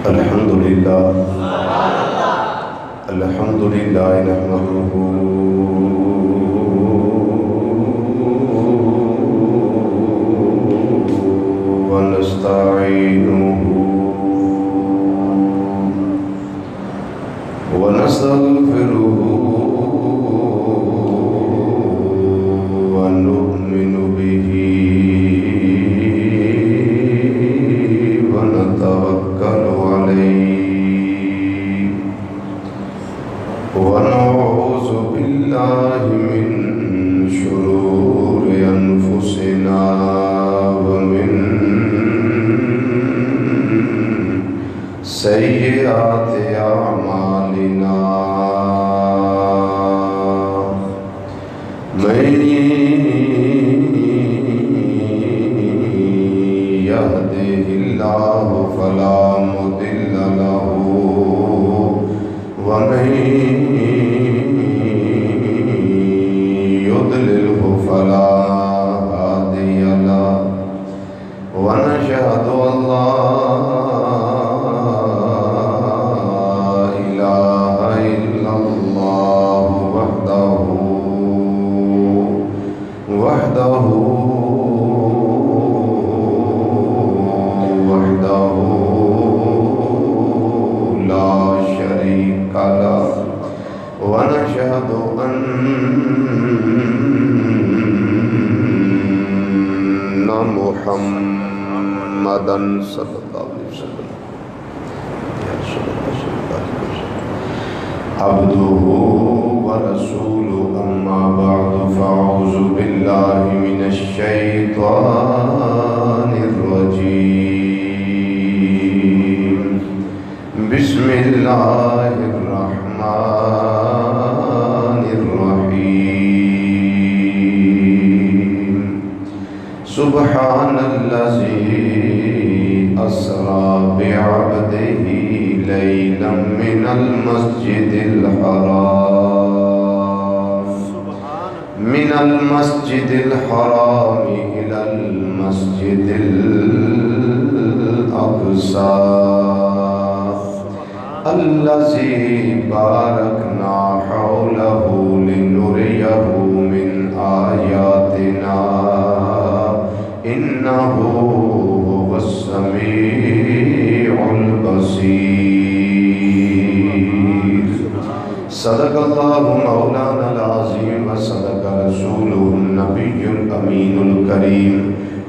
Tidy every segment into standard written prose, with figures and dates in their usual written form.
الحمدللہ نحمدہ ونستعینہ ونستغفرہ ونؤمن بہ ونتوکل علیہ ونعوذ باللہ من شرور انفسنا ومن سیئات اعمالنا من يهده الله فلا مضل له ومن يضلله فلا هادي له ونشهد أن لا إله إلا الله وحده لا شريك له ونشهد أن محمدًا صلى الله عليه وسلم عبده ورسوله أما بعد فأعوذ بالله من الشيطان الرجيم بسم الله الرحمن الرحيم سبحان الذي أسرى بعبده ليلا من المسجد الحرام إلى المسجد الأقصى الذي باركنا حوله لنريه من آياتنا إنه هو السميع البصير صدق الله مولانا العظيم وصدق رسوله النبي الأمين الكريم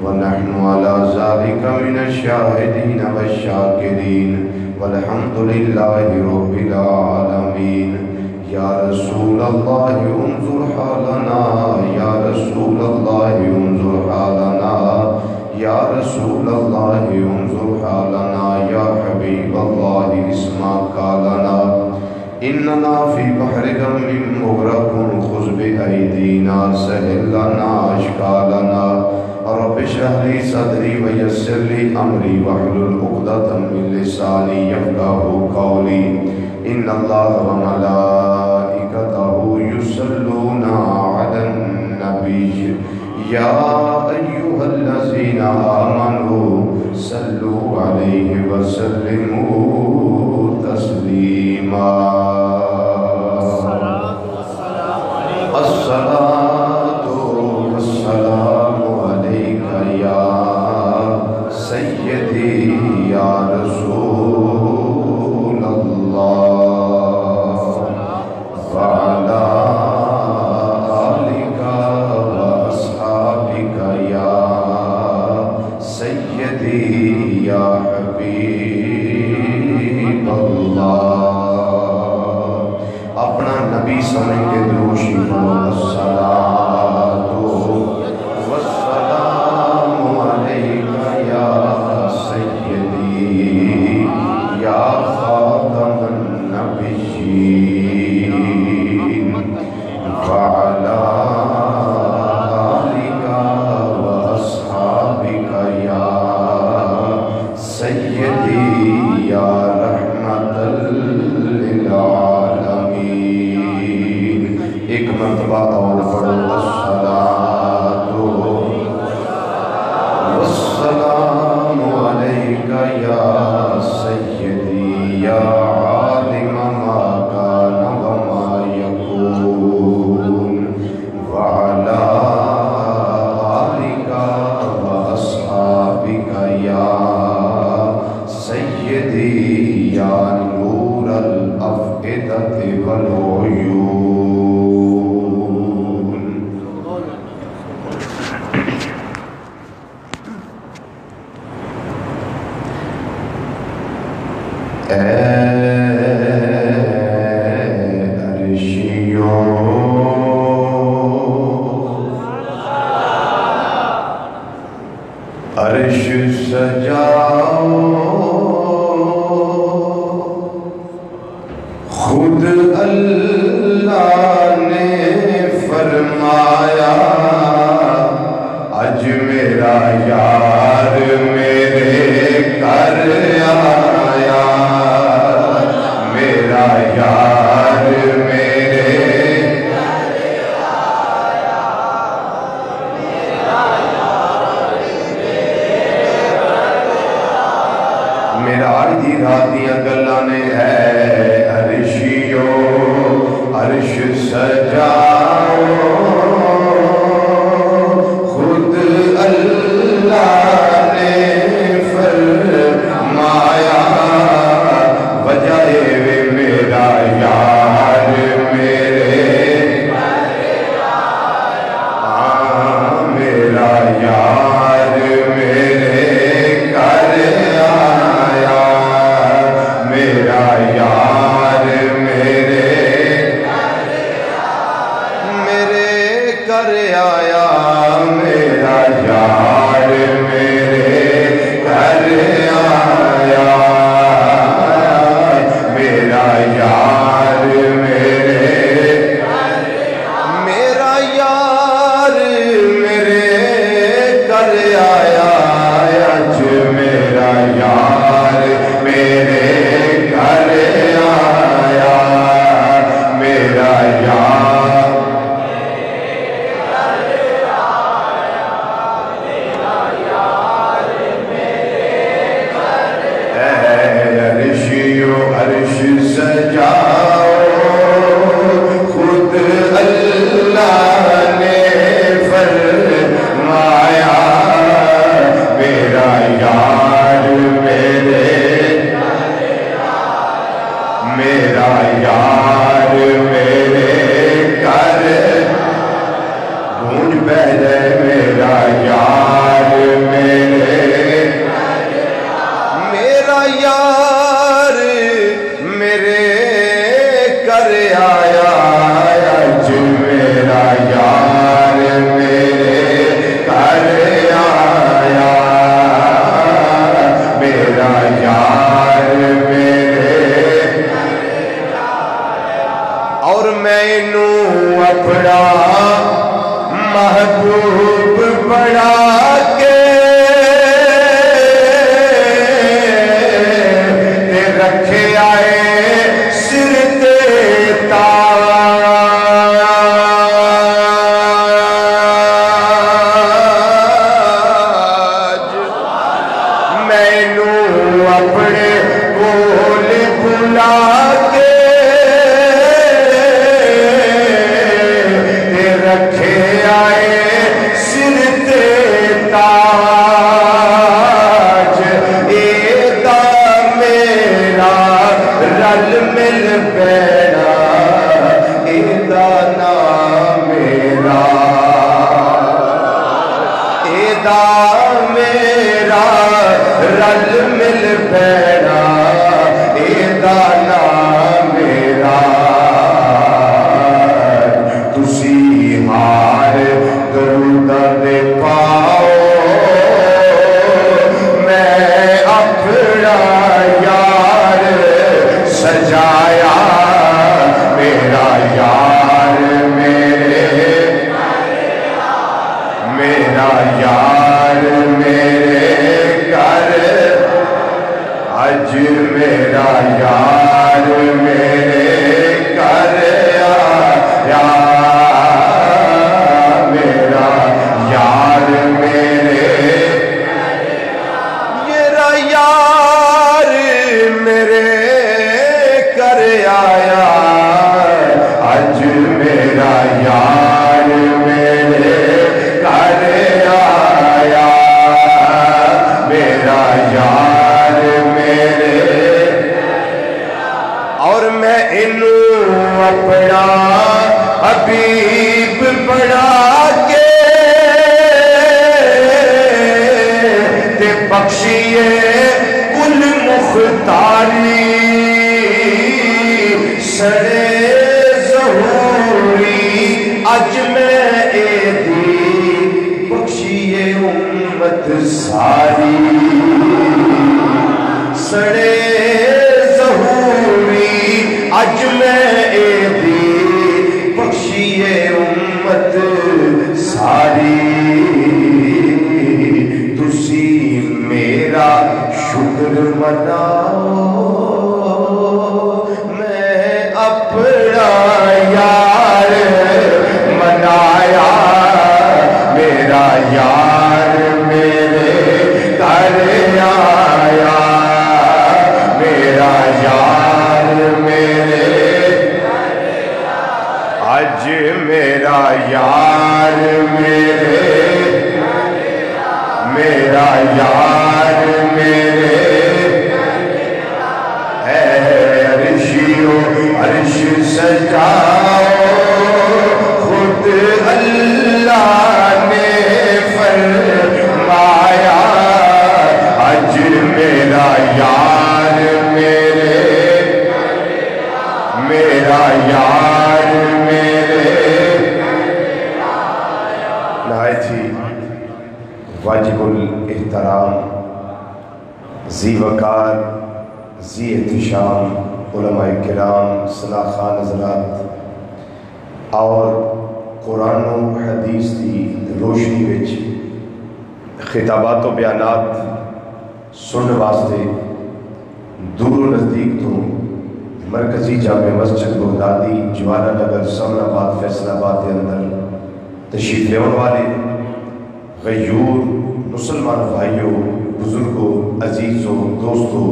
ونحن على ذلك من الشاهدين والشاكرين والحمد لله رب العالمين يا رسول الله انظر حالنا يا رسول الله انظر حالنا يا رسول الله انظر حالنا يا حبيب الله اسمع قالنا إننا في بحر غم مغرق خذ بأيدينا سهل لنا أشكالنا رب اشرح لي صدري ويسر لي أمري واحلل عقدة من لساني يفقهوا قولي إن الله وملائكته يصلون على النبي يا أيها الذين آمنوا صلوا عليه وسلموا تسليما الصلاة والسلام عليك يا سيدي يا رسول الله وعلى آلك وأصحابك يا سيدي يا حبيب الله اپنا نبی سمجھ کے دروشی پڑھو الصلاة والسلام علیک یا سیدی یا خاتم النبیین وعلا آلک واصحابک یا سیدی یا رحمت للعالمین. ایک مرتبہ عرش سجاؤ خود اللہ نے فرمایا اج میرا یار میرے گھر آیا میرا یار میرے معراج دی رات دیاں گلاں نے ہے عرشیو عرش سجاؤ خود اللہ نے فرمایا وجہ وے میرا یار میرے میرا یار میرے گھر آیا میرا یار میرے گھر آیا میرا یار میرے گھر آیا میرا یار میرا یار میرے گھر آیا اج میرا یار میرے گھر آیا میرا یار عرش سجاؤ خود اللہ نے فرمایا میرا یار میرا یار میرے گھر گونج پہلے میرا یار میرا یار میرے گھر آیا اج میرا یار میرے گھر آیا میرا یار میرے اور میں نوں اپنا محبوب بنا کے رکھے آئے سر تے تاج مینوں اپنے کول بلا کے رکھے آئے سر تے تاج رل مل پینا ایدہ نام میرا ایدہ میرا رل مل پینا ایدہ نام میرا تسی ہار درودہ دے پاؤ میں اپنا یار سجایا میرا یار میرا یار میرے گھر اج میرا یار میرے گھر آیا میرا یار میرے یار میرے گھر آیا اج میرا یار میرے گھر آیا میرا یار میرے اور میں انہوں اپنا حبیب بنا کے تے بخشیے کل مخ مختاری سڑے ظہوری اج میں ایدی بخشیے امت ساری سڑے ظہوری اج میں ایدی بخشیے امت ساری تسی میرا شکر مناؤ میں اپنا یار منایا میرا یار میرے گھر آیا میرا یار میرے آج میرا یار میرا یار میرے ہے عرشیو عرش سجاؤ خود اللہ نے فرمایا آج میرا یار میرا یار میرے نہایت ہی واجب الاحترام ذی وقار ذی احتشام علماء کرام صلاح خان حضرات اور قرآن و حدیث کی روشنی وچ خطابات و بیانات سننے واسطے دور و نزدیک تو مرکزی جامع مسجد بغدادی جوالا نگر سمن آباد فیصل آباد کے اندر تشریف لیون والے غیور مسلمان بھائیوں بزرگوں عزیزوں دوستوں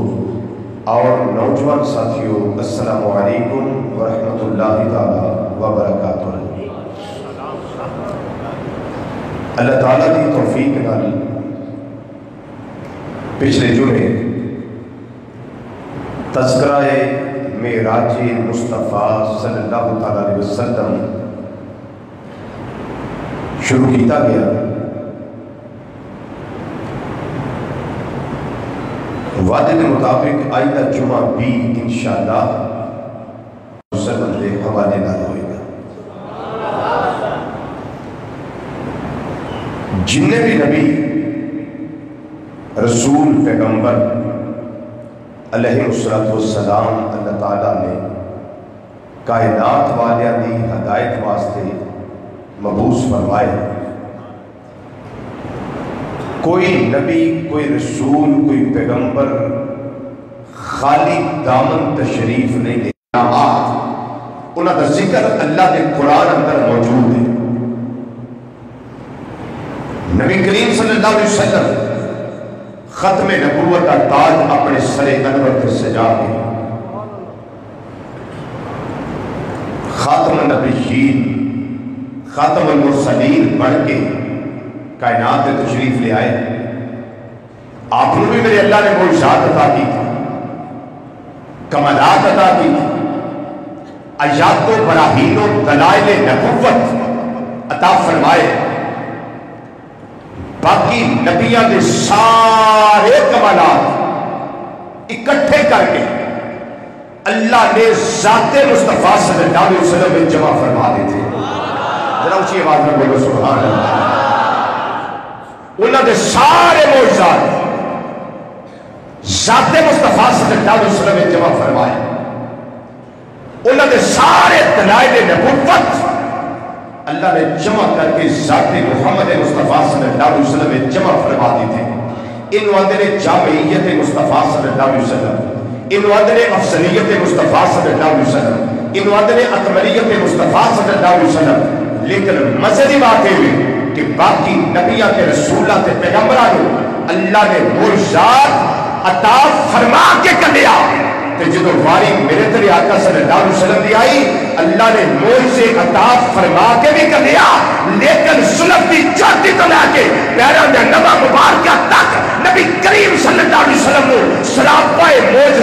اور نوجوان ساتھیوں السلام علیکم ورحمۃ اللہ تعالی وبرکاتہ۔ اللہ تعالیٰ کی توفیق نال پچھلے جمعے تذکرہ معراج مصطفیٰ صلی اللہ تعالیٰ علیہ وسلم شروع کیتا گیا۔ وعدے کے مطابق آئندہ جمعہ بھی انشاءاللہ مسلم کے حوالے نہ ہوئے گا۔ جننے بھی نبی رسول پیغمبر علیہ السلام اللہ تعالیٰ نے کائنات والیاں دی ہدایت واسطے مبعوث فرمائے، کوئی نبی کوئی رسول کوئی پیغمبر خالی دامن تشریف نہیں لے انہاں دا ذکر اللہ کے قرآن اندر موجود ہے۔ نبی کریم صلی اللہ علیہ وسلم ختم نبوت کا تاج اپنے سر انور پر سجا کے خاتم النبیین خاتم المرسلین بن کے کائنات میں تشریف لے آئے۔ آپ نے بھی میرے اللہ نے معجزات عطا کی تھی، کمالات عطا کی تھی، آیات و براہین و دلائل نبوت عطا فرمائے۔ باقی نبیوں کے سارے کمالات اکٹھے کر کے اللہ نے ذات مصطفیٰ صلی اللہ علیہ وسلم میں جمع فرما دیتے۔ ذرا اونچی آواز میں بولو سبحان اللہ۔ انہوں نے سارے معجزات ذات مصطفیٰ صلی اللہ علیہ وسلم میں جمع فرمائے۔ انہوں نے سارے دلائل نبوت اللہ نے جمع کر کے ذات محمد مصطفیٰ صلی اللہ علیہ وسلم میں جمع فرما دی تھے۔ انہوں نے جامعیت مصطفیٰ صلی اللہ علیہ وسلم، انہوں نے افضلیت مصطفیٰ صلی اللہ علیہ وسلم، انہوں نے اکملیت مصطفیٰ صلی اللہ علیہ وسلم۔ لیکن مزید بات ہے کہ باقی نبیوں کے رسولہ کے پیغمبروں اللہ نے معجزات عطا فرما کے کلیا تے جدو واری میرے تیرے آقا صلی اللہ علیہ وسلم دی آئی اللہ نے معجزے عطا فرما کے بھی کلیا، لیکن سلب دی چاہتی تو لے کے پیروں دے نبا مبارکہ تک نبی کریم صلی اللہ علیہ وسلم کو سراپائے معجزات